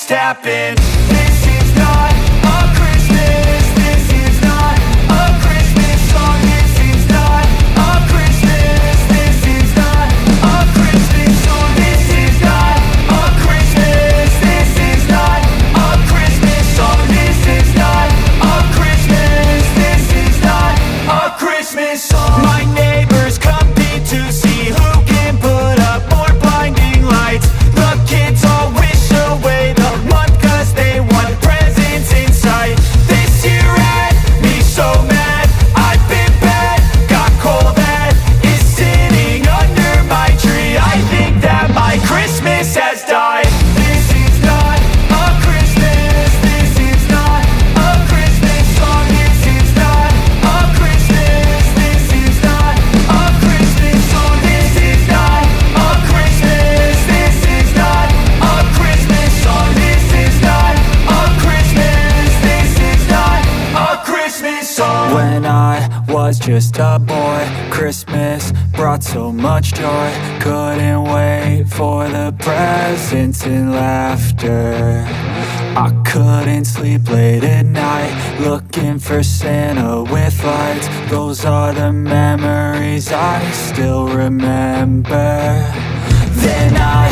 just happened. This is not a Christmas. This is not a Christmas song. This is not a Christmas. This is not a Christmas song. This is not a Christmas. This is not a Christmas song. This is not a Christmas. This is not a Christmas song. My neighbors compete to see who can put up more blinding lights. The kids all wish away the month cause they want presents in sight. This year had me so mad, I've been bad, got coal that is sitting under my tree. I think that my Christmas has died. This is not a Christmas. This is not a Christmas song. This is not a Christmas. This is not a Christmas song. This is not a Christmas. This is not a Christmas song. This is not a Christmas. This is not a Christmas song. When I was just a boy, Christmas brought so much joy. Couldn't wait for the presents and laughter. I couldn't sleep late at night, looking for Santa with lights. Those are the memories I still remember. Then I